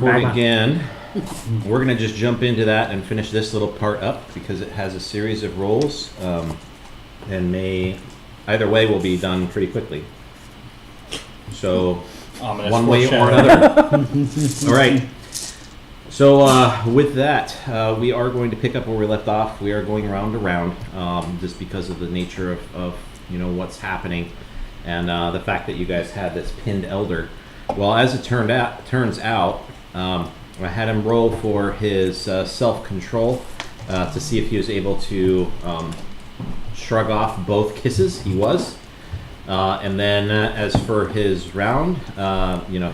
report magma. again. We're going to just jump into that and finish this little part up because it has a series of rolls and either way will be done pretty quickly. So one way or another. All right. So with that, we are going to pick up where we left off. We are going round to round just because of the nature of what's happening and the fact that you guys had this pinned elder. Well, as it turns out, I had him roll for his self-control to see if he was able to shrug off both kisses. He was. And then as for his round,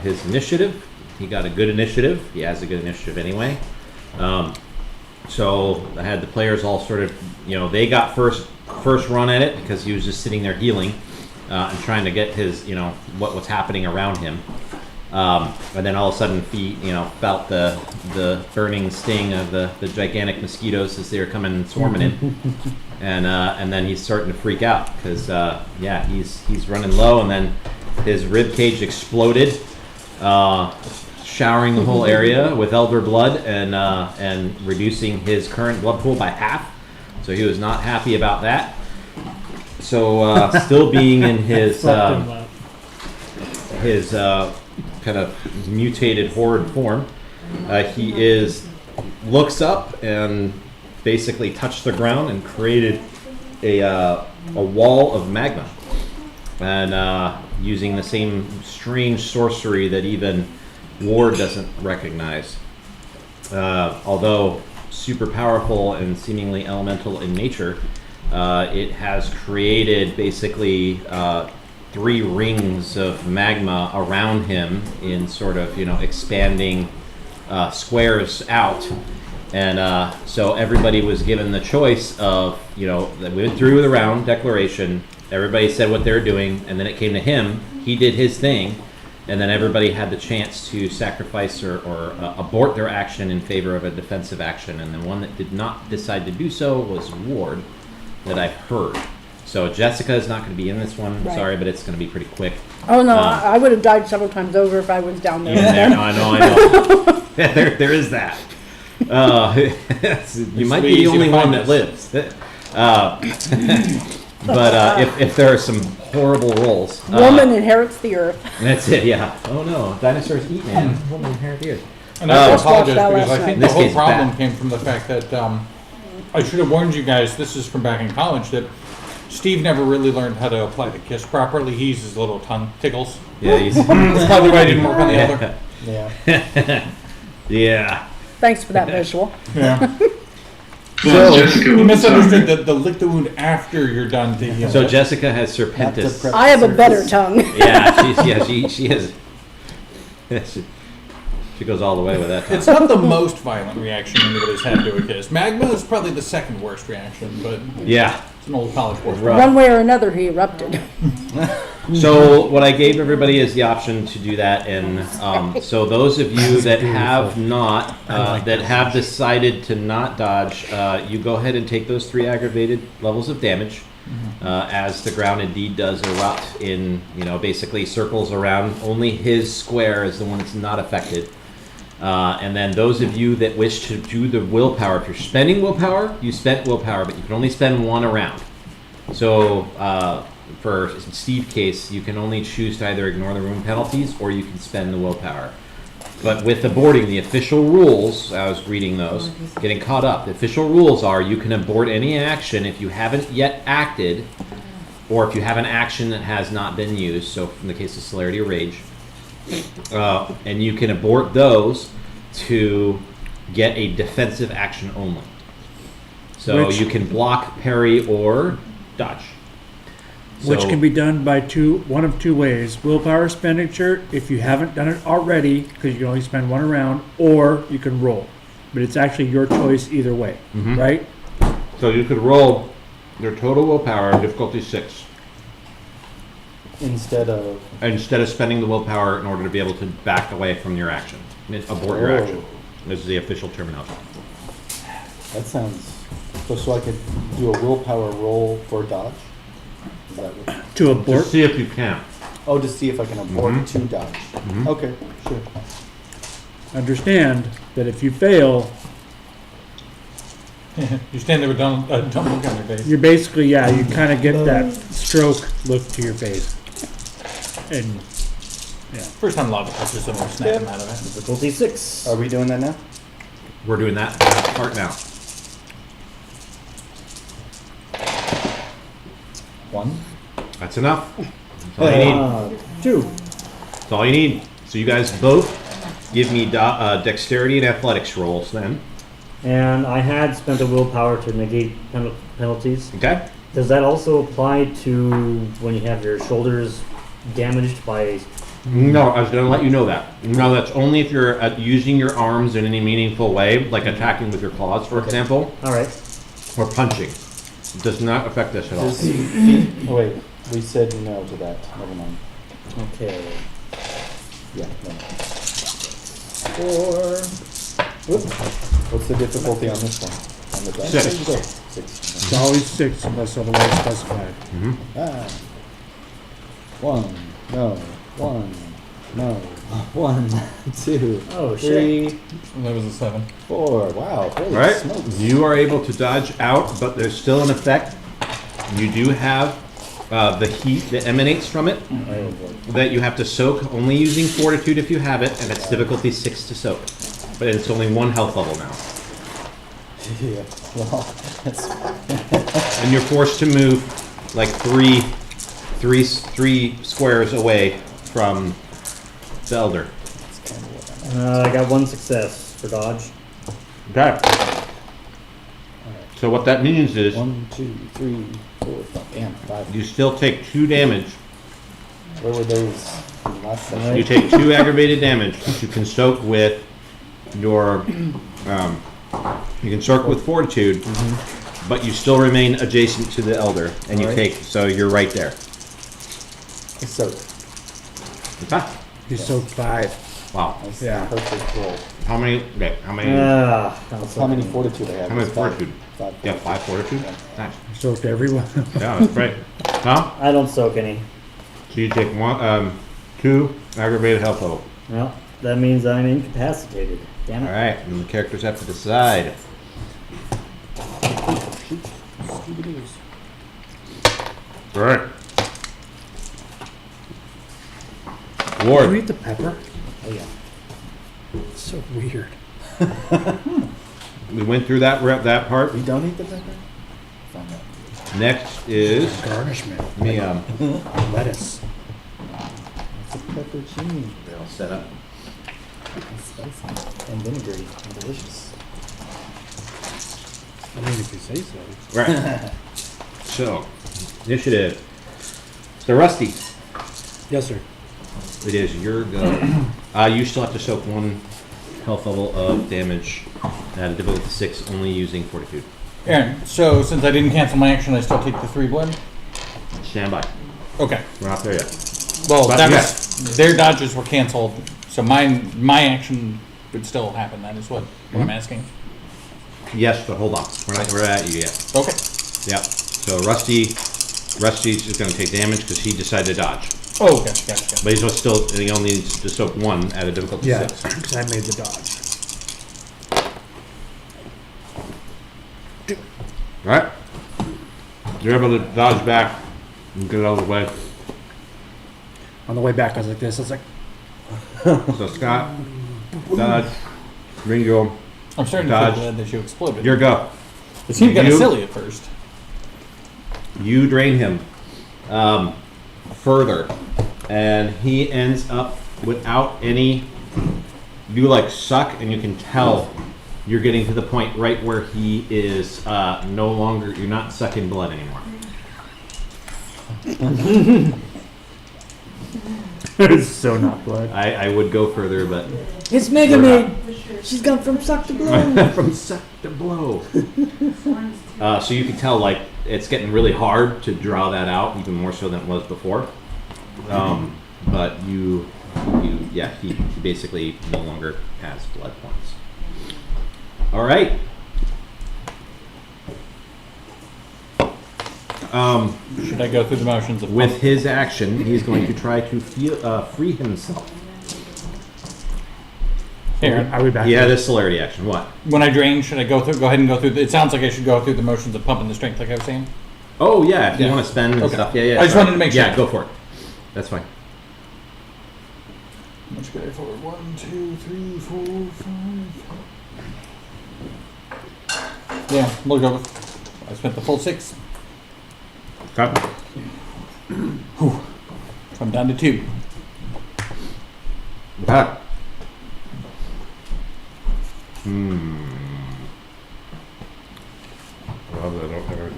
his initiative, he got a good initiative. He has a good initiative anyway. So I had the players all sort of, they got first run at it because he was just sitting there healing and trying to get his, what was happening around him. And then all of a sudden he, felt the burning sting of the gigantic mosquitoes as they were coming and swarming in. And then he's starting to freak out because, he's running low, and then his rib cage exploded, showering the whole area with elder blood and reducing his current blood pool by half. So he was not happy about that. So still being in his kind of mutated horrid form, he looks up and basically touched the ground and created a wall of magma, and using the same strange sorcery that even Ward doesn't recognize. Although super powerful and seemingly elemental in nature, it has created basically 3 rings of magma around him in sort of expanding squares out. And so everybody was given the choice of, that we went through the round declaration, everybody said what they were doing, and then it came to him, he did his thing, and then everybody had the chance to sacrifice or abort their action in favor of a defensive action. And the one that did not decide to do so was Ward, that I've heard. So Jessica is not going to be in this one, sorry, but it's going to be pretty quick. Oh no, I would have died several times over if I was down there. Yeah, I know. there is that. You might be the only one that lives. But if there are some horrible rolls, woman inherits the earth. That's it. Yeah. Oh no, dinosaurs eat man. Woman inherits the earth. And I apologize because I think the This whole case problem bad. came from the fact that I should have warned you guys. This is from back in college that Steve never really learned how to apply the kiss properly. He uses little tongue tickles. Yeah. He's, That's probably why I didn't work on the other. Yeah. yeah. Thanks for that visual. Yeah. So, You misunderstood the lick the wound after you're done to heal. so Jessica has Serpentis. I have a better tongue. Yeah. She has. She goes all the way with that. It's not the most violent reaction anybody's had to a kiss. Magma is probably the second worst reaction, but Yeah. it's an old college course. One way or another, he erupted. So what I gave everybody is the option to do that, and so those of you that have not, that have decided to not dodge, you go ahead and take those 3 aggravated levels of damage, as the ground indeed does erupt in, basically circles around. Only his square is the one that's not affected. And then those of you that wish to do the willpower, if you're spending willpower, you spent willpower, but you can only spend 1 around. So for Steve's case, you can only choose to either ignore the room penalties or you can spend the willpower. But with aborting, the official rules, I was reading those, getting caught up. The official rules are you can abort any action if you haven't yet acted, or if you have an action that has not been used. So in the case of Celerity or Rage. And you can abort those to get a defensive action only. So you can block, parry, or dodge. Which can be done by one of 2 ways. Willpower expenditure, if you haven't done it already, because you can only spend 1 around, or you can roll. But it's actually your choice either way, right? So you could roll your total willpower, difficulty 6. Instead of spending the willpower in order to be able to back away from your action. Abort your action. This is the official terminology. that sounds so I could do a willpower roll for dodge. Is that what? To abort. To see if you can. Oh, to see if I can abort to dodge. Okay, sure. understand that if you fail, You stand there with a dumb look on your face. you're basically, you kind of get that stroke look to your face. And First time lava touches someone, snap him out of it. Difficulty 6. Are we doing that now? We're doing that part now. 1. That's enough. That's all you need. 2. That's all you need. So you guys both give me dexterity and athletics rolls then. And I had spent a willpower to negate penalties. Okay? Does that also apply to when you have your shoulders damaged by... No, I was going to let you know that. No, that's only if you're using your arms in any meaningful way, like attacking with your claws, for example, Alright. or punching. It does not affect this at all. Oh, wait. We said no to that. Never mind. Okay. Yeah, no. 4. Whoop. What's the difficulty on this one? On the dice? 6. 6. it's always 6 unless otherwise specified. Ah. 1. No. 1. No. 1, 2, Oh, 3, That was a 7. 4. Wow. Holy Right? smokes. You are able to dodge out, but there's still an effect. You do have the heat that emanates from it Oh, boy. that you have to soak, only using fortitude if you have it, and it's difficulty 6 to soak. But it's only 1 health level now. Yeah. Well, that's And you're forced to move like three squares away from the elder. kind of what I got 1 success for dodge. Okay. So what that means is 1, 2, 3, 4, 5. Damn, 5. you still take 2 damage. Where were those in the last session? You take 2 aggravated damage, which you can soak with your. You can soak with fortitude, but you still remain adjacent to the elder, and you Alright. take. So you're right there. So, Okay. He's so 5. Wow. that's Yeah. the perfect roll. How many? Okay, how many? How many fortitude I have? How many It's 5. fortitude? 5. Yeah, 5 fortitude. Nice. Soaked everyone. Yeah, that's great. Huh? I don't soak any. So you take 2 aggravated health level. Well, that means I'm incapacitated. Damn All it. right, and the characters have to decide. All right. Can you Ward, eat the pepper? Oh, yeah. It's so weird. we went through that part. We don't eat the pepper? Find out. Next is Garnishment. me. Lettuce. It's a peppercini. They're all set up. It's spicy and vinegary and delicious. I mean, if you say so. Right. So, initiative. So Rusty, Yes, sir. it is your go. You still have to soak 1 health level of damage at a difficulty 6, only using fortitude. Aaron, so since I didn't cancel my action, I still take the 3 blood? Stand by. Okay. We're not there yet. Well, But that yes. was, their dodges were canceled, so my action would still happen. That is what I'm asking. Yes, but hold on. We're at you yet. Okay. Yep. So Rusty's just going to take damage because he decided to dodge. Oh, gotcha. But he only needs to soak 1 at a difficulty Yeah, 6. because I made the dodge. All right. You're able to dodge back and get out of the way. On the way back, I was like this. I was like, So Scott, dodge, Ringo, I'm starting Dodge. to feel glad that you exploded. your go. It seemed kind of You- silly at first. You drain him further, and he ends up without any. You like suck, and you can tell you're getting to the point right where he is no longer. You're not sucking blood anymore. it's so not blood. I would go further, but It's Mega Maid. She's gone from suck to blow. from suck to blow. So you can tell like it's getting really hard to draw that out, even more so than it was before. But he basically no longer has blood points. All right. Should I go through the motions of With his action, he's going to try to free himself. Aaron, Are we back? Yeah, this celerity action. What? when I drain, should I go ahead and go through? It sounds like I should go through the motions of pumping the strength, like I was saying. Oh yeah, if you Yeah. want to spend and Okay. stuff. Yeah. I just sorry. wanted to make sure. Yeah, go for it. That's fine. Much better forward. 1, 2, 3, 4, 5. Yeah, look over. I spent the full 6. Okay. I'm down to 2. Okay. Well, I don't ever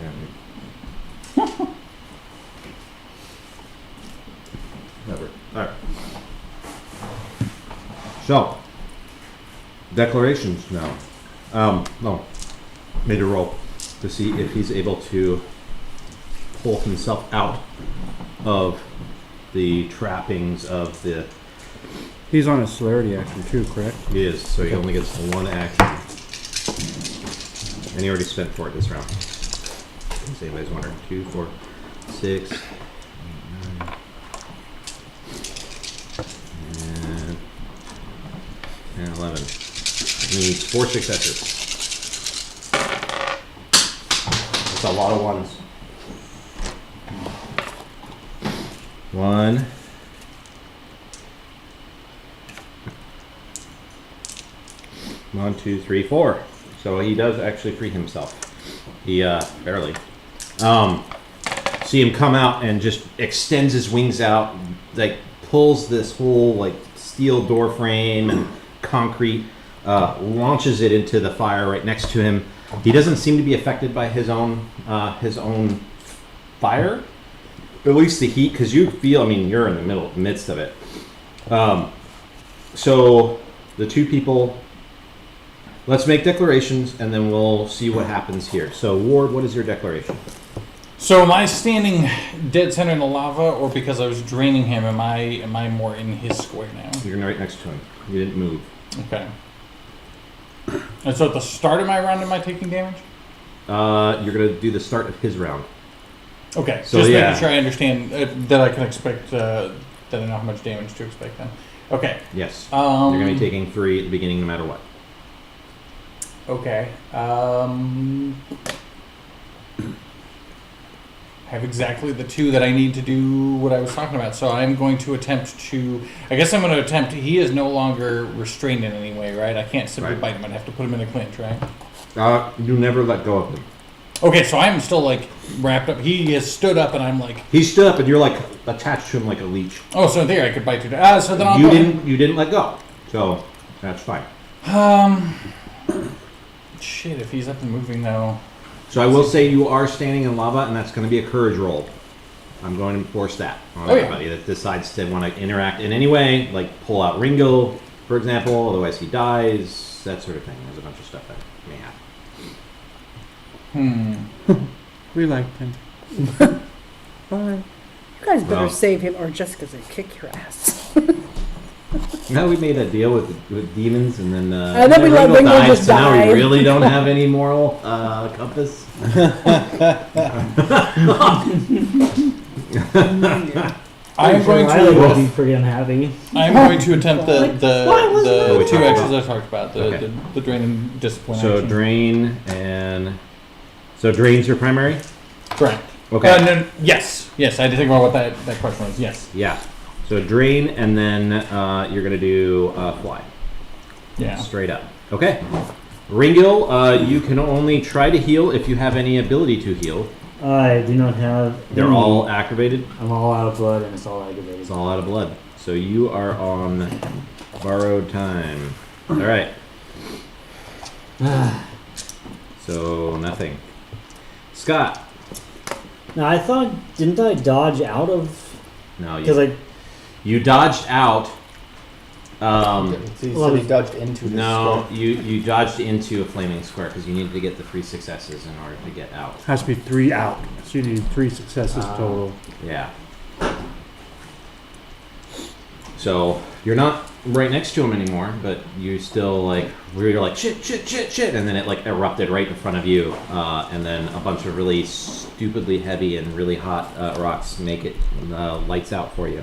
Never. All right. So, declarations now. No. Made a roll to see if he's able to pull himself out of the trappings of the. He's on a celerity action too, correct? He is, so he only gets one action. And he already spent for it this round. In case anybody's wondering. 2, 4, 6, 8, 9, and 11. Needs 4 successes. That's a lot of ones. 1. One, 2, 3, 4. So he does actually free himself. He barely. See him come out and just extends his wings out, like pulls this whole like steel door frame and concrete, launches it into the fire right next to him. He doesn't seem to be affected by his own fire, at least the heat, because you feel. I mean, you're in the midst of it. So the two people. Let's make declarations, and then we'll see what happens here. So, Ward, what is your declaration? So am I standing dead center in the lava, or because I was draining him, am I more in his square now? You're right next to him. You didn't move. Okay. And so at the start of my round, am I taking damage? You're going to do the start of his round. Okay, So, just yeah. making sure I understand that I can expect, that I know how much damage to expect then. Okay. Yes. You're You're going to be taking 3 at the beginning no matter what. Okay. Have exactly the 2 that I need to do what I was talking about. So I'm going to attempt to. I guess I'm going to attempt. He is no longer restrained in any way, right? I can't simply Right. bite him. I'd have to put him in a clinch, right? You never let go of him. Okay, so I'm still like wrapped up. He has stood up, and I'm like, He stood up, and you're like attached to him like a leech. oh, so there I could bite you. So then I'll You go. didn't let go, so that's fine. Shit, if he's up and moving though. So I will say you are standing in lava, and that's going to be a courage roll. I'm going to enforce that on Oh, yeah. everybody that decides to want to interact in any way, like pull out Ringo, for example. Otherwise, he dies. That sort of thing. There's a bunch of stuff that may happen. We liked him. Bye. You guys better Well. save him, or Jessica's gonna kick your ass. Now we made a deal with demons, and then And then we let Ringo died, just so now die. we really don't have any moral compass. I'm going Riley would to. be pretty unhappy. I'm going to attempt the Oh, we 2 talked actions about- I talked about. Okay. The drain and discipline. So action. drain and so drain's your primary. Correct. Okay. No, yes. Yes. I had to think about what that question was. Yes. Yeah. So drain, and then you're gonna do fly. Yeah. Straight up. Okay. Ringil, you can only try to heal if you have any ability to heal. I do not have. They're any. all activated. I'm all out of blood and it's all aggravated. It's all out of blood. So you are on borrowed time. All right. So nothing. Scott. Now I thought, didn't I dodge out of? No, Because you dodged out. So he said he dodged into the No, square. you dodged into a flaming square because you needed to get the 3 successes in order to get out. Has to be 3 out. So you need 3 successes total. Yeah. So you're not right next to him anymore, but you still like you're like shit, and then it like erupted right in front of you, and then a bunch of really stupidly heavy and really hot rocks make it lights out for you.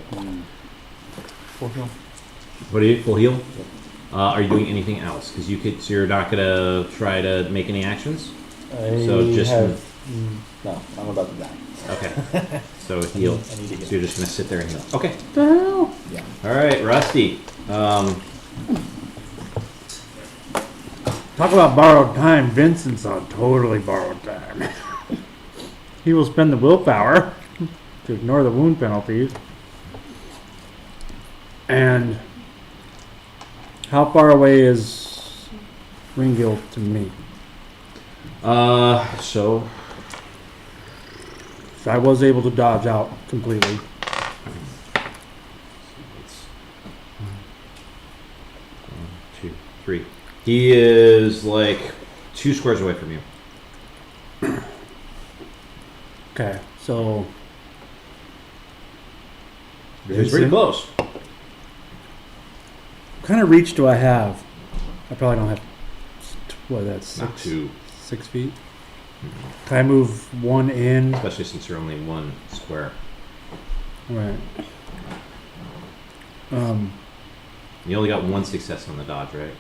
Full heal. What are you? Full heal? Are you doing anything else? Because so you're not gonna try to make any actions. No, I'm about to die. Okay. So heal. I need to So you're just gonna sit there and heal. Okay. The hell? Yeah. All right, Rusty. Talk about borrowed time. Vincent's on totally borrowed time. He will spend the willpower to ignore the wound penalties. And how far away is Ringil to me? So So I was able to dodge out completely. One, 2, 3. He is like 2 squares away from you. Okay, so He's pretty close. what kind of reach do I have? I probably don't have. What, that's Not 2, 6 feet. Can I move one in? especially since you're only 1 square. Right. You only got 1 success on the dodge, right?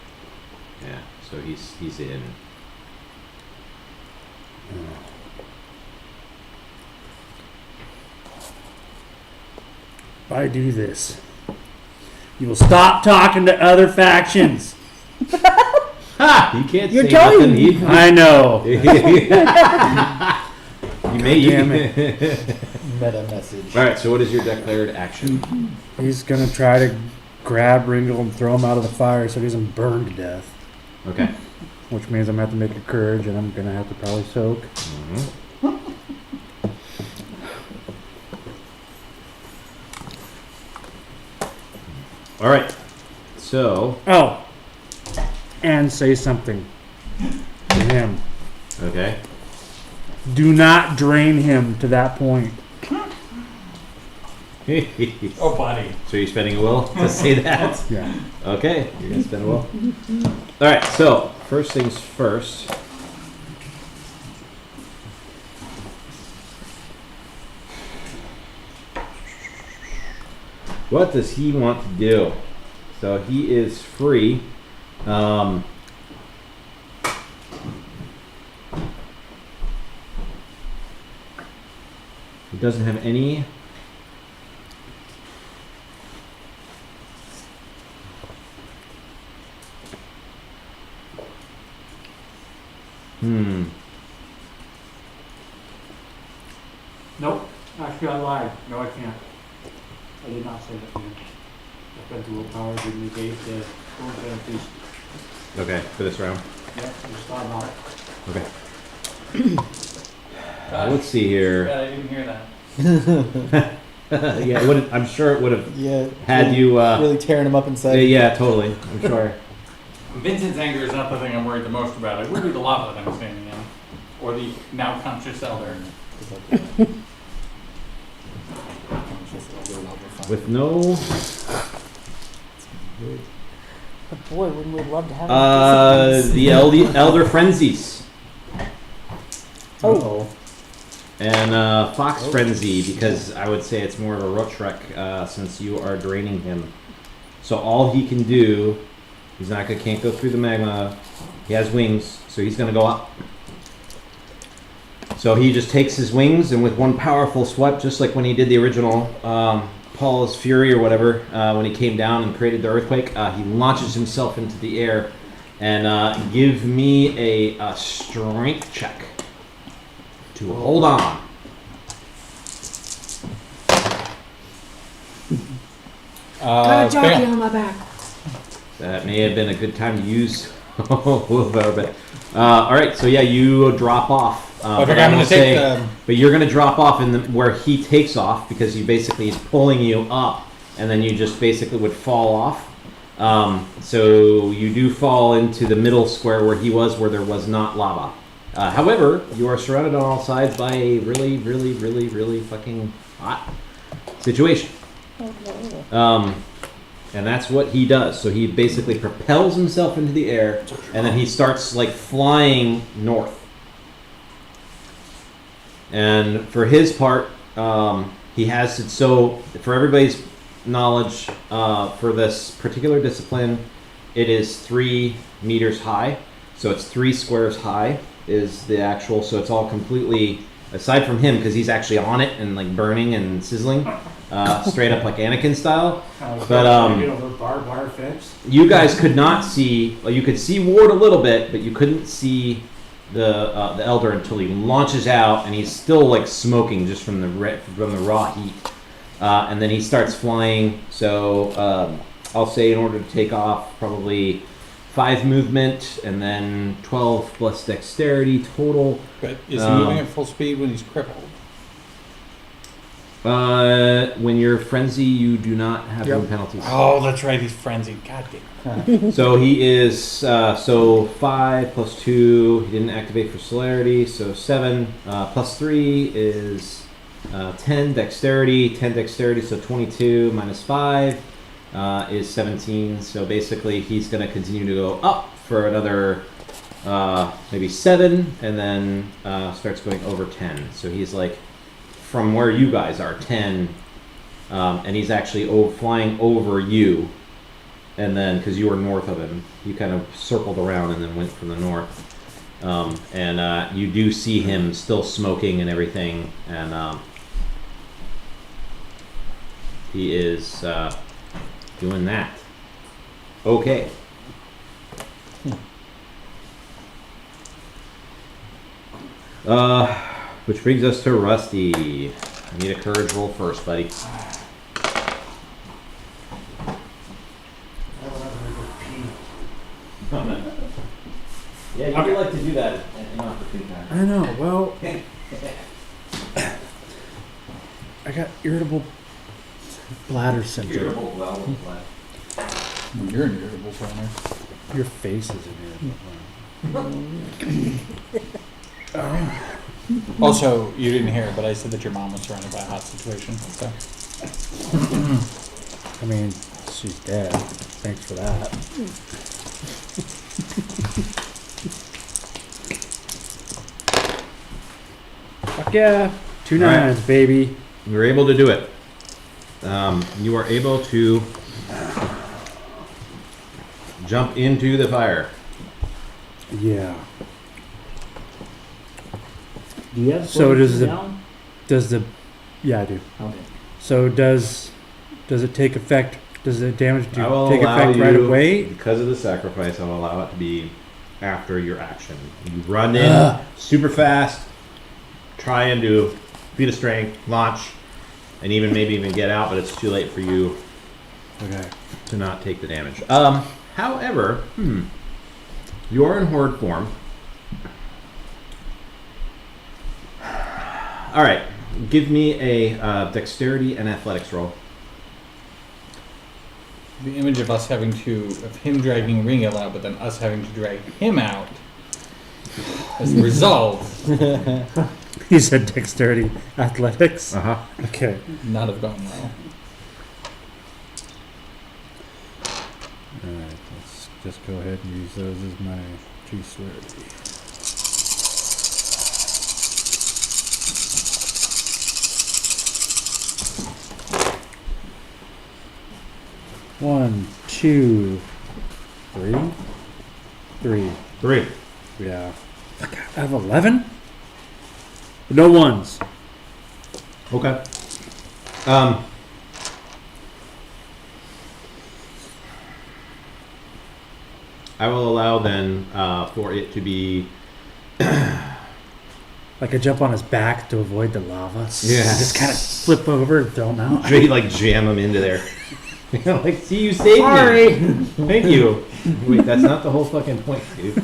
Yeah. So he's in. If I do this, you will stop talking to other factions. Ha! You can't You're say telling nothing. me. I know. You may. Damn Meta message. All right. So what is your declared action? He's gonna try to grab Ringle and throw him out of the fire so he doesn't burn to death. Okay. Which means I'm gonna have to make a courage, and I'm gonna have to probably soak. All right. So Oh, and say something to him. okay. Do not drain him to that point. Oh, buddy. So you're spending a will to say that? Yeah. Okay, you're gonna spend a will. All right. So first things first. What does he want to do? So he is free. He doesn't have any. Nope. Actually, I lied. No, I can't. I did not say that to you. I spent the willpower to negate the wound penalties. Okay, for this round. Yep, I just thought about it. Okay. Let's see here. I didn't hear that. Yeah, it would. I'm sure it would have Yeah. had you. Really tearing him up inside. Yeah, totally. I'm sure. Vincent's anger is not the thing I'm worried the most about. It would be the lava that I'm standing in. Or the now conscious elder. With no. But boy, wouldn't we love to have The elder frenzies Oh, and fox frenzy, because I would say it's more of a Rotrek since you are draining him. So all he can do, can't go through the magma. He has wings, so he's gonna go up. So he just takes his wings and with one powerful swipe, just like when he did the original Paul's Fury or whatever, when he came down and created the earthquake, he launches himself into the air. And give me a strength check to hold on. got a jockey Fail. on my back. That may have been a good time to use willpower, but all right. So yeah, you drop off. I But think I I'm will going to say- take But you're going to drop off in where he takes off because he's pulling you up, and then you just basically would fall off. So you do fall into the middle square where he was, where there was not lava. However, you are surrounded on all sides by a really, really, really, really fucking hot situation. And that's what he does. So he basically propels himself into the air, and then he starts like flying north. And for his part, he has it. So for everybody's knowledge, for this particular discipline, it is 3 meters high, so it's 3 squares high is the actual. So it's all completely aside from him because he's actually on it and like burning and sizzling, straight up like Anakin style. But over barbed wire fence. you guys could not see. Well, you could see Ward a little bit, but you couldn't see the elder until he launches out, and he's still like smoking just from the raw heat. And then he starts flying. So I'll say in order to take off, probably 5 movement, and then 12 plus dexterity total. But is he moving at full speed when he's crippled? When you're frenzy, you do not have Yep. no penalties. Oh, that's right. He's frenzied. God damn. So he is so 5 plus 2. He didn't activate for celerity, so 7 plus 3 is 10 dexterity. 10 dexterity, so 22 minus 5 is 17. So basically, he's going to continue to go up for another maybe 7, and then starts going over 10. So he's like from where you guys are 10, and he's actually flying over you. And then, because you were north of him, you kind of circled around and then went from the north. And you do see him still smoking and everything, and he is doing that. Okay. Which brings us to Rusty. I need a courage roll first, buddy. Yeah, you would like to do that in opportune time. I know. Well, I got irritable bladder syndrome. Irritable bladder. You're an irritable planner. Your face is an irritable bladder. Also, you didn't hear it, but I said that your mom was surrounded by a hot situation. So. I mean, she's dead. Thanks for that. Fuck yeah. 2 All right. 9s, baby. You're able to do it. You are able to jump into the fire. Yeah. Do you have So does fortitude the- down? Does the... Yeah, I do. Okay. So does it take effect? Does the damage I will take allow effect you, right away? because of the sacrifice, I'll allow it to be after your action. You run in super fast, try and do feat of strength, launch, and maybe even get out, but it's too late for you Okay. to not take the damage. However, you are in horde form. All right, give me a dexterity and athletics roll. The image of him dragging Ringo out, but then us having to drag him out as a result, He said dexterity, athletics. Uh-huh. Okay. not have gone well. Alright, let's just go ahead and use those as my 2 celerity. One, two, three? 3. 3. Yeah. Fuck, I have 11? No ones. Okay. I will allow then for it to be. Like I jump on his back to avoid the lava. Yeah. Just kind of flip over and throw him out. Straight like jam him into there. Like, see, you saved me. Thank you. Wait, that's not the whole fucking point, dude.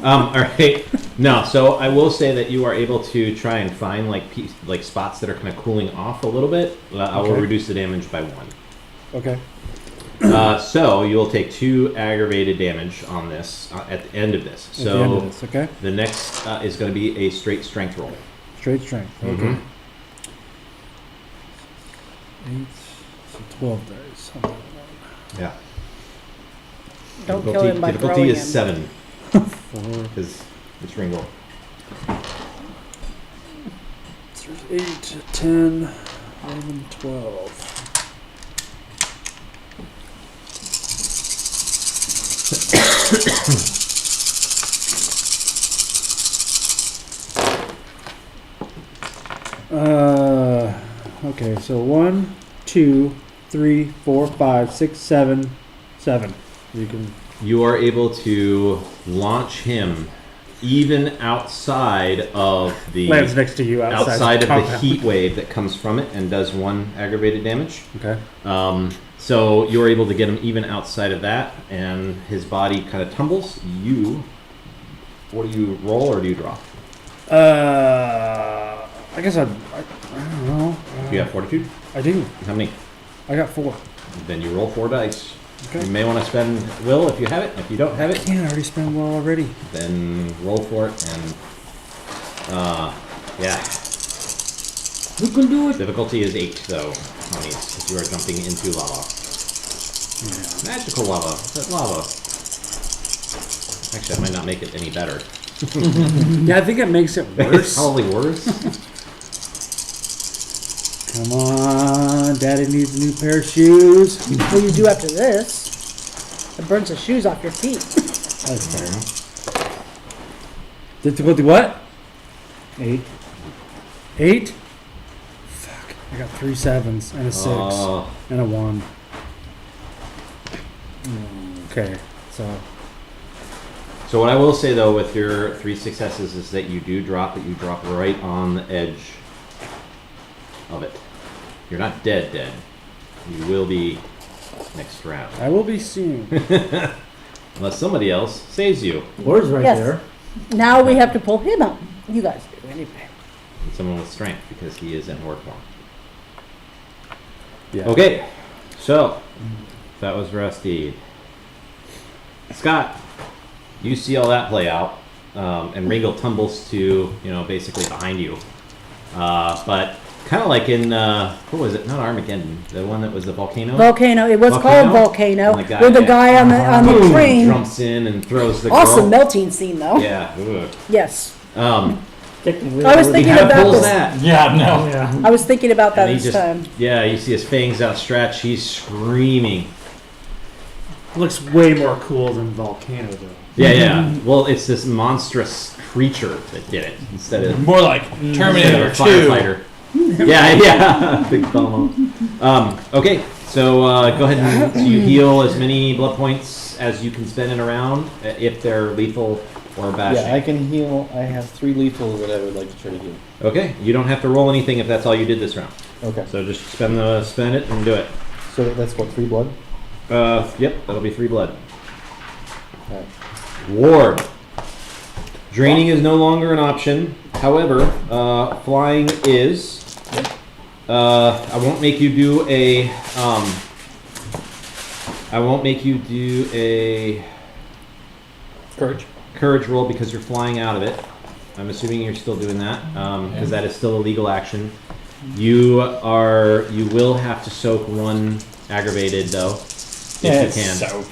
All right. No, so I will say that you are able to try and find like spots that are kind of cooling off a little bit. I will Okay. reduce the damage by 1. Okay. So you will take 2 aggravated damage on this at the end of this. At the end of So this, okay? the next is going to be a straight strength roll. Straight strength. Okay. Mhm. 8, so 12 dice. Yeah. Don't kill him by difficulty throwing is him. 7 4, because it's Ringo. 8, 10, 11, 12. Okay, so 1, 2, 3, 4, 5, 6, 7, 7. You can. You are able to launch him even outside of the Lands next to you outside of the compound. heat wave that comes from it and does 1 aggravated damage. Okay. So you're able to get him even outside of that, and his body kind of tumbles. What do you roll or do you draw? I guess I don't know. Do you have fortitude? I do. How many? I got 4. Then you roll 4 dice. Okay. You may want to spend will if you have it. If you don't have it, I already spent well already. then roll for it. And yeah, You can do it. difficulty is 8 though, honeys, because you are jumping into lava. Yeah. Magical lava. That lava. Actually, that might not make it any better. Yeah, I think it makes it It's worse. probably worse. Come on, Daddy needs a new pair of shoes. What you do after this? It burns the shoes off your feet. That's fair. Difficulty what? 8. 8? Fuck. I got 3 7s and a 6 and a 1. Okay, so So what I will say though with your 3 successes is that you do drop, but you drop right on the edge of it. You're not dead. You will be next round. I will be soon. Unless somebody else saves you. Lord's right Yes. there. Now we have to pull him out. You guys do anyway. Someone with strength because he is in horde form. Yeah. Okay, so that was Rusty. Scott, you see all that play out, and Regal tumbles to, basically behind you. But kind of like in, what was it? Not Armageddon, the one that was the volcano? Volcano. It was called Volcano. And the guy- With the guy on the Boom, train. jumps in and throws the Awesome girl. melting scene though. Yeah. Ugh. Yes. Technically, I was that thinking He kind of about pulls this. that. Yeah, no. Yeah. I was thinking about that And he this just, time. yeah, you see his fangs outstretched. He's screaming. Looks way more cool than Volcano though. Yeah. Well, it's this monstrous creature that did it instead of More like a Terminator 2. firefighter. yeah. Big FOMO. Okay, so go ahead and so you heal as many blood points as you can spend in a round, if they're lethal or bashing. Yeah, I can heal. I have 3 lethal that I would like to try to heal. Okay, you don't have to roll anything if that's all you did this round. Okay. So just spend it and do it. So that's what, 3 blood? Yep, that'll be 3 blood. Alright. Ward. Draining is no longer an option. However, flying is. I won't make you do a. Courage. Roll because you're flying out of it. I'm assuming you're still doing that because that is still a legal action. You will have to soak 1 aggravated though, if you can. Soak.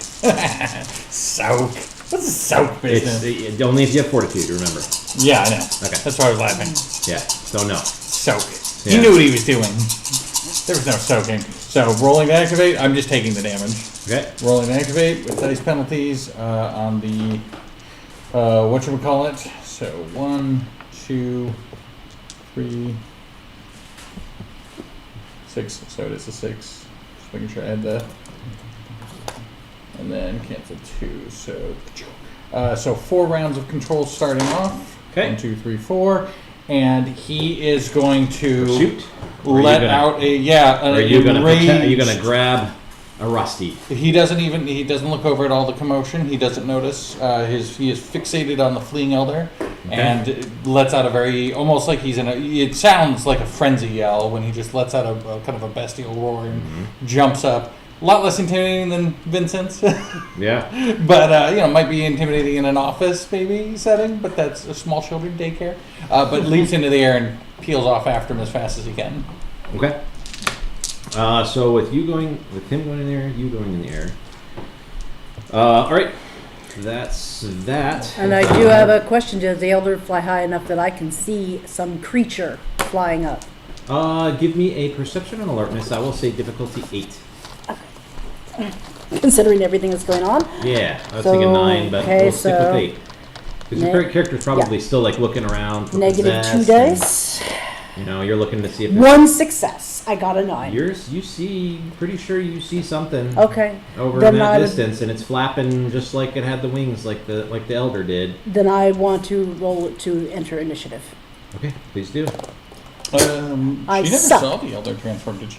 Soak. What's a soak business? It's only if you have fortitude. Remember. Yeah, I know. Okay. That's why I was laughing. Yeah. So no. Soak. Yeah. He knew what he was doing. There was no soaking. So rolling to activate, I'm just taking the damage. Okay. Rolling to activate with dice penalties on the whatchamacallit. So 1, 2, 3, 6. So it is a 6. Just making sure I add that. And then cancel 2. So 4 rounds of control starting off. Okay. 1, 2, 3, 4. And he is going to Shoot. Or are let you gonna- out Are you gonna enraged- are you gonna grab a rusty? He doesn't look over at all the commotion. He doesn't notice. He is fixated on the fleeing elder, and lets out a very almost like he's in a. It sounds like a frenzy yell when he just lets out a kind of a bestial roar and jumps up. A lot less intimidating than Vincent's, Yeah. but might be intimidating in an office maybe setting. But that's a small children daycare. But leaps into the air and peels off after him as fast as he can. Okay. So with him going in there, you going in the air. All right. That's that. And I do have a question. Does the elder fly high enough that I can see some creature flying up? Give me a perception and alertness. I will say difficulty 8. considering everything that's going on. Yeah, I was So, thinking 9, but okay, we'll stick with so 8. Because your character's probably still like looking around. For Negative 2 possess, dice. and, you're looking to see if there's 1 success. I got a 9. you see, pretty sure you see something Okay. over Then in that I would- distance, and it's flapping just like it had the wings, like the elder did. Then I want to roll it to enter initiative. Okay, please do. I She never suck. saw the elder transform, did she?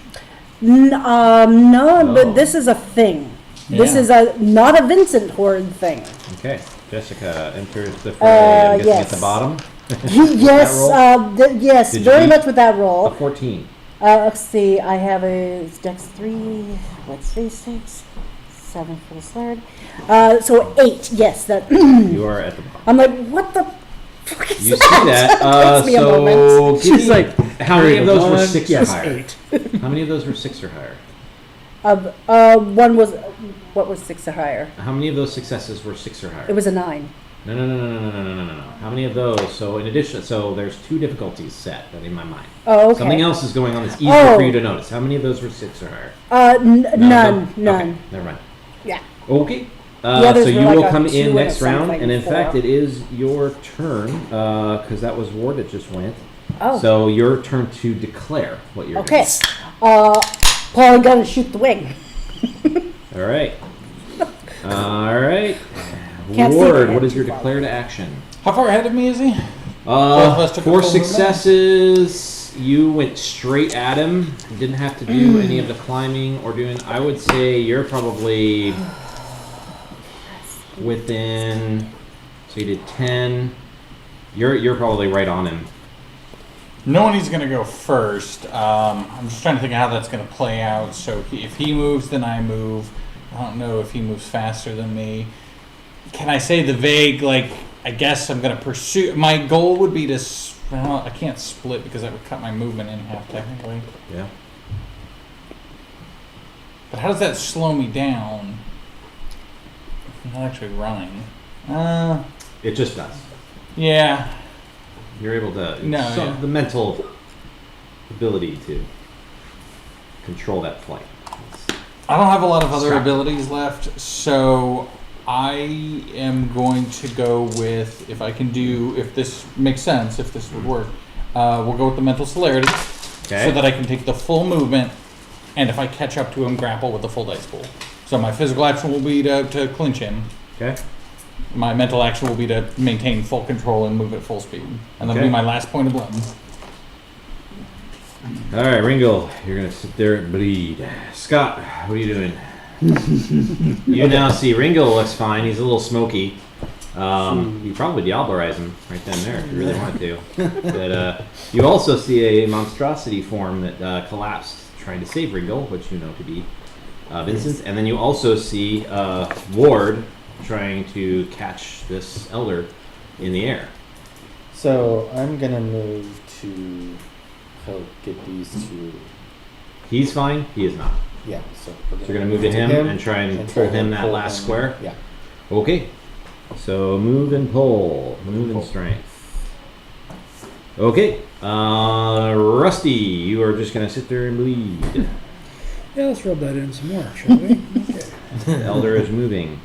No, Oh. but this is a thing. This Yeah. is not a Vincent Horde thing. Okay, Jessica enters the fray. I'm guessing at the yes. bottom. Yes, roll? yes, Did you very beat- much with that A roll. 14. Let's see, I have a Dex 3, what's 3, 6, 7 for the slurred. So 8, yes, that. You are at the bottom. I'm like, what the fuck is You that? see that? Takes me a So moment. give She's me- like, how many of those were 1, 6 yes, or higher? 8. How many of those were 6 or higher? One was, what was 6 or higher? How many of those successes were 6 or higher? It was a 9. No. How many of those? So in addition, there's 2 difficulties set in my mind. Oh, okay. Something else is going on that's easier for Oh. you to notice. How many of those were 6 or higher? None. Okay, never mind. Yeah. Okay. others So were you like will a come 2 in and a next round, something, and in 4. fact, it is your turn because that was Ward that just went. Oh. So your turn to declare what you're Okay. Probably gonna shoot the wing. doing. All right. All right. Can't see Ward, the what head is your too far. declared action? How far ahead of me is he? of us took a 4 full movement? successes. You went straight at him. You didn't have to do any of the climbing or doing. I would say you're probably within. So you did 10. You're probably right on him. Knowing he's going to go first, I'm just trying to think of how that's going to play out. So if he moves, then I move. I don't know if he moves faster than me. Can I say the vague, like, I guess I'm going to pursue... My goal would be to... Well, I can't split because that would cut my movement in half, technically. Yeah. But how does that slow me down? I'm not actually running. It just does. Yeah. You're able to. No, yeah. The mental ability to control that flight. I don't have a lot of other Strap. abilities left, so I am going to go with, if this makes sense, if this would work, we'll go with the mental celerity, Okay. so that I can take the full movement, and if I catch up to him, grapple with the full dice pool. So my physical action will be to clinch him. Okay. My mental action will be to maintain full control and move at full speed. And that'll Okay. be my last point of blood. All right, Ringo, you're gonna sit there and bleed. Scott, what are you doing? You now see Ringo looks fine. He's a little smoky. You probably Diablerize him right then and there if you really wanted to. But you also see a monstrosity form that collapsed trying to save Ringo, which you know to be Vincent. And then you also see Ward trying to catch this elder in the air. So I'm gonna move to help get these two. He's fine. He is not. Yeah. So So you're gonna move to him and try and pull try to him that pull last him. square. Yeah. Okay. So move and pull. Move and Pull. strength. Okay. Rusty, you are just gonna sit there and bleed. Yeah, let's rub that in some more, shall we? Okay. The elder is moving.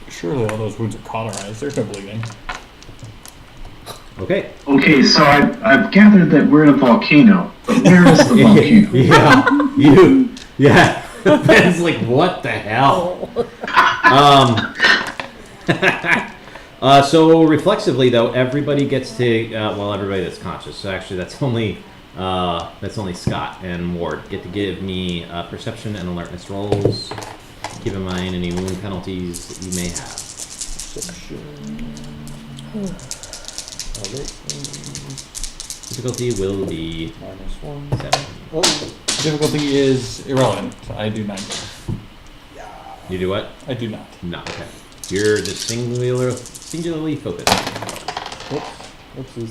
Surely all those wounds are cauterized. There's no bleeding. Okay. Okay, so I've gathered that we're in a volcano, but where is the volcano? Yeah. Ben's like, what the hell? So reflexively though, everybody gets to everybody that's conscious. So actually, that's only Scott and Ward get to give me perception and alertness rolls. Keep in mind any wound penalties that you may have. Difficulty will be -1. 7. Difficulty is irrelevant. I do not. You do what? I do not. No. Okay. You're just singularly focused. Oops. Oopsies.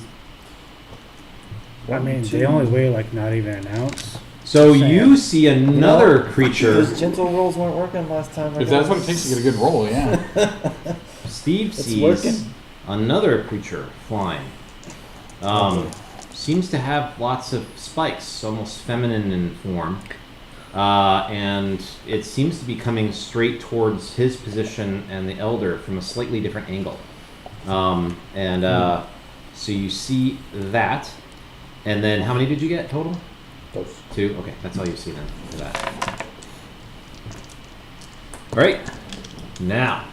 I mean, they only weigh like not even an ounce. So you see another creature. Those gentle rolls weren't working last time. If that's what it takes to get a good roll, yeah. Steve It's sees working. another creature flying. Seems to have lots of spikes, almost feminine in form. and it seems to be coming straight towards his position and the elder from a slightly different angle. So you see that, and then how many did you get total? Those. 2. Okay, that's all you see then for that. All right, now.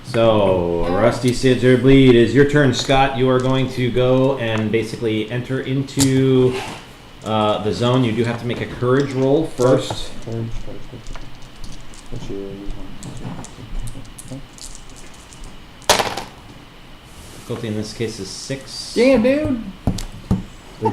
So, Rusty Scissor Bleed is your turn, Scott. You are going to go and basically enter into the zone. You do have to make a courage roll first. Courage. What's your Difficulty in this case is 6. Damn, dude. You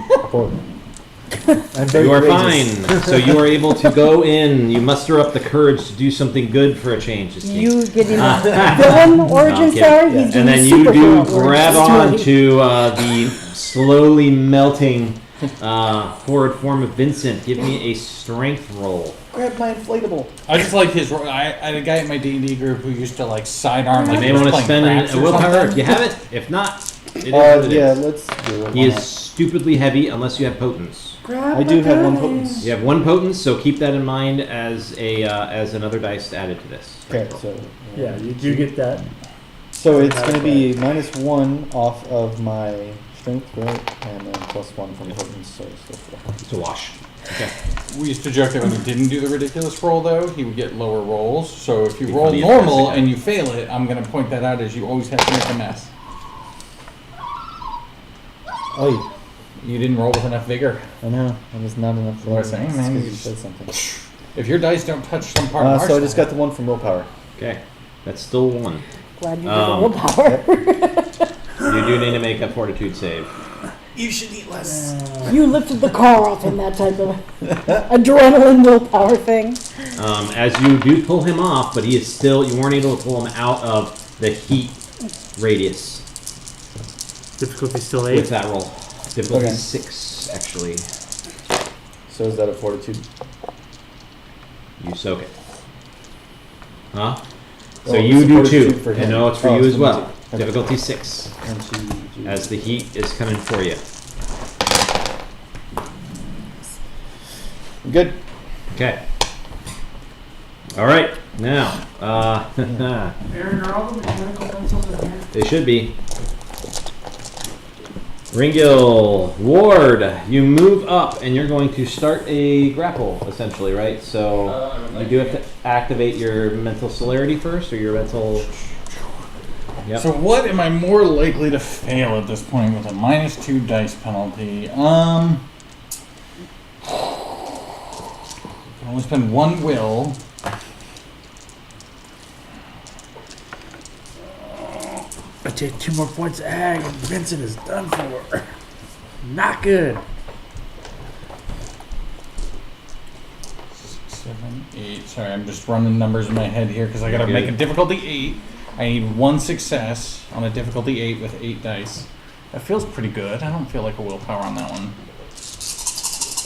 are fine. So you are able to go in. You muster up the courage to do something good for a change. You get him a villain origin story. He's doing And then you do superhero grab origin on story. to the slowly melting horrid form of Vincent. Give me a strength roll. Grab my inflatable. I just like his. I had a guy in my D&D group who used to like sidearm. You Like may he was want to playing spend craps a or willpower something. if you have it. If not, it is what it Yeah, is. let's do it. He Why is not? stupidly heavy unless you have potence. I do have one potence. You have 1 potence, so keep that in mind as another dice added to this. Okay, so Yeah, you do get that. so it's going to be -1 off of my strength, right? And then +1 from potence, so it's still 4. It's a wash. Okay. We used to joke that when he didn't do the ridiculous roll, though, he would get lower rolls. So if you roll funny if normal that's the guy. and you fail it, I'm going to point that out as you always have to make a mess. Oh, You didn't roll with enough vigor. I know. That was not enough. What I'm saying, man, You you said something. If your dice don't touch some part of our So I just got the 1 from willpower. Okay. That's still 1. Glad you did Um, the willpower. You do need to make a fortitude save. You should eat less. You lifted the car off in that type of adrenaline willpower thing. As you do pull him off, but he is still, you weren't able to pull him out of the heat radius Difficulty still with 8. that roll. Difficulty Okay. 6, actually. So is that a fortitude? You soak it. Huh? So Oh, you it's a do fortitude too. for And him. no, it's for Oh, you it's as for me well. too. Okay. Difficulty 6, 1, 2, 3. as the heat is coming for you. Good. Okay. All right. Now, Aaron, are all the mechanical pencils in here? they should be. Ringil, Ward, you move up and you're going to start a grapple, essentially, right? So you do have to activate your mental celerity first, or your mental. Yep. So what am I more likely to fail at this point with a -2 dice penalty? I only spend 1 will. I take 2 more points of ag and Vincent is done for. Not good. 6, 7, 8. Sorry, I'm just running numbers in my head here because I got to You're make a good. difficulty 8. I need 1 success on a difficulty 8 with 8 dice. That feels pretty good. I don't feel like a willpower on that one.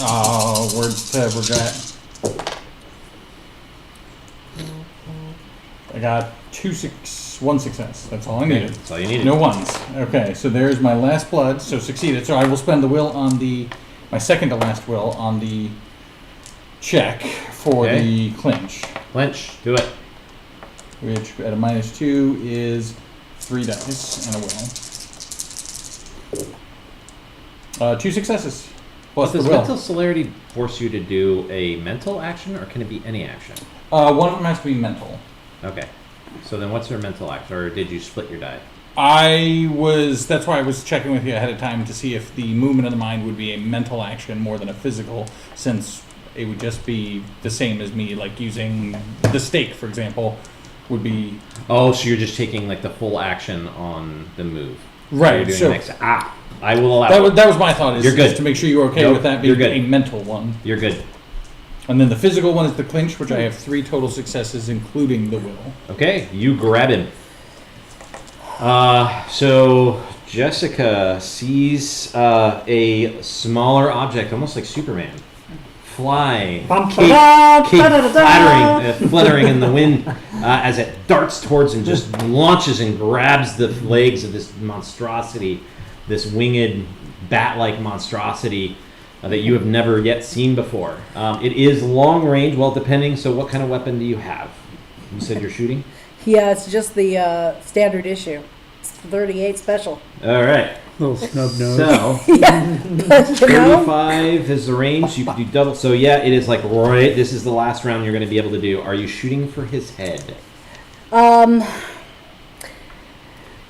Oh, words to regret. I got 1 success. That's all I needed. That's all you needed. No ones. Okay, so there's my last blood. So succeeded. So I will spend the will on my second to last will on the check for Okay. the clinch, Clench, do it. which at a -2 is 3 dice and a will. 2 successes. Plus Does the will. mental celerity force you to do a mental action, or can it be any action? One of them has to be mental. Okay. So then what's your mental action, or did you split your die? That's why I was checking with you ahead of time to see if the movement of the mind would be a mental action more than a physical, since it would just be the same as me, like using the stake, for example, would be... Oh, so you're just taking like the full action on the move. Right, You're doing so- the next. I will allow That it. was my thought, is You're good. just to make sure you were okay Nope, with that you're being good. a mental one. You're good. And then the physical one is the clinch, which I have 3 total successes, including the will. Okay, you grab him. So Jessica sees a smaller object, almost like Superman, fly, fluttering in the wind as it darts towards and just launches and grabs the legs of this monstrosity, this winged bat-like monstrosity, that you have never yet seen before. It is long range, well, depending. So, what kind of weapon do you have? You said you're shooting? Yeah, it's just the standard issue. It's 38 special. All right. Little snub nose. So, Yeah, but, 35 is the range. You can do double. So, yeah, it is like right. This is the last round you're going to be able to do. Are you shooting for his head?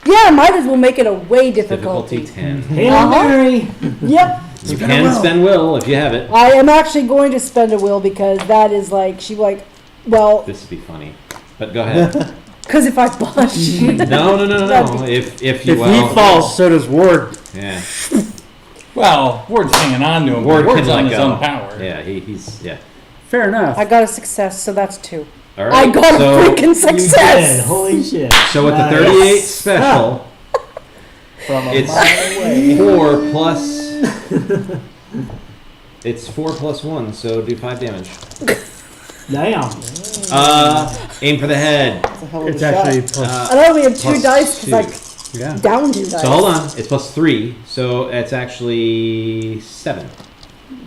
Yeah, might as well make it a way difficulty. 10. Hail Mary! Yep. You can spend will if you have it. I am actually going to spend a will because that is like, well, This would be funny. But go ahead. because if I blush. No. If you If he well, falls, so does Ward. yeah. Well, Ward's hanging on to him. Ward Ward's can on let his go. own power. Yeah, he's yeah. Fair enough. I got a success, so that's 2. All right. I got so, a freaking You success. did. Holy shit. So with the Nice. 38 special, From a it's mile away. 4 plus. It's 4 plus 1, so do 5 damage. Damn. Aim for the head. That's a hell of It's a actually shot. plus. I only have 2 plus dice because 2. Yeah. I downed 2 dice. So hold on, it's plus 3, so it's actually 7.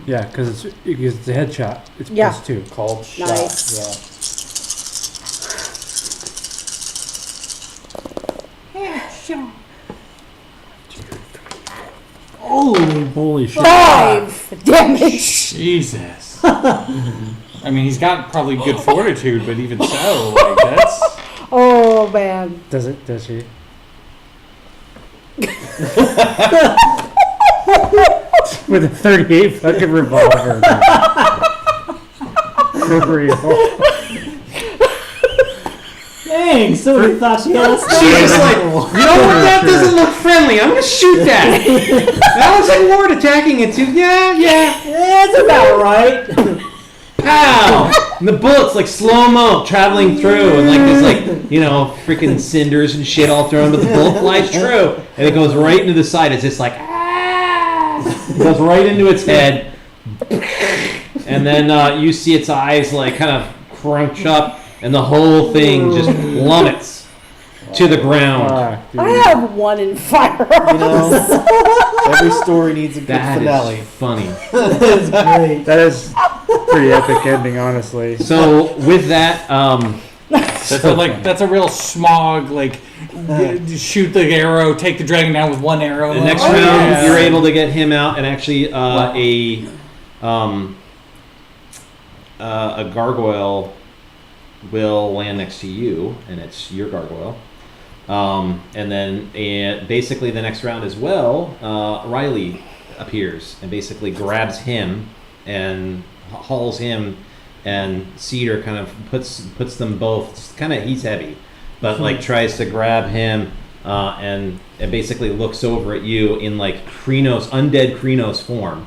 Yeah, because it's a headshot. It's Yeah. plus 2. Called shot. Nice. Yeah. Holy shit. 5 damage. Jesus. I mean, he's got probably good fortitude, but even so, like, that's... Oh man. Does she? With a 38 fucking revolver. For real. Dang, somebody thought she had a She's just like, you know what? That doesn't look friendly. I'm gonna shoot that. That looks like Ward attacking it too. Yeah. That's about right. Pow! And the bullets like slow-mo traveling through, and like there's like, freaking cinders and shit all thrown, but the bullet flies through, and it goes right into the side. It's just like, it goes right into its head, and then you see its eyes like kind of crunch up, and the whole thing just plummets to the ground. I have 1 in firearms. Every story needs a good That finale. is funny. That's great. That is pretty epic ending, honestly. So with that, That's a real smog, like, shoot the arrow, take the dragon down with 1 arrow. the next Oh, round, yes. you're able to get him out, and actually a gargoyle will land next to you, and it's your gargoyle. And then basically the next round as well, Riley appears and basically grabs him and hauls him, and Cedar kind of puts them both. It's kind of, he's heavy, but like tries to grab him and basically looks over at you in like undead Krenos form,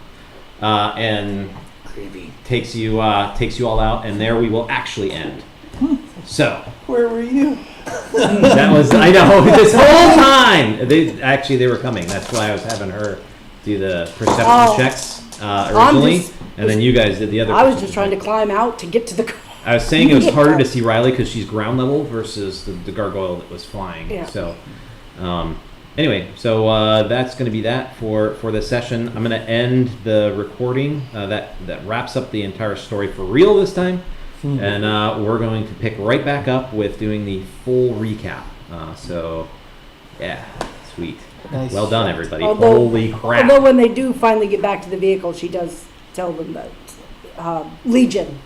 and Creepy. takes you all out, and there we will actually end. So Where were you? that was, I know, this whole time they were coming. That's why I was having her do the perception checks originally, and then you guys did the other. I was just perception trying to check. climb out to get to the car. I was saying it was harder to see Riley because she's ground level versus the gargoyle that was flying. Yeah. So, anyway, so that's going to be that for this session. I'm going to end the recording. That wraps up the entire story for real this time, and we're going to pick right back up with doing the full recap. So, yeah, sweet. Nice. Well done, everybody. Although- Holy crap. Although when they do finally get back to the vehicle, she does tell them that Legion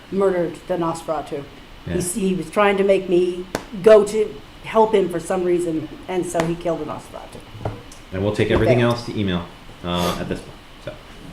murdered the Nosferatu. Yeah. He was trying to make me go to help him for some reason, and so he killed the Nosferatu. And we'll take everything else to email at this point.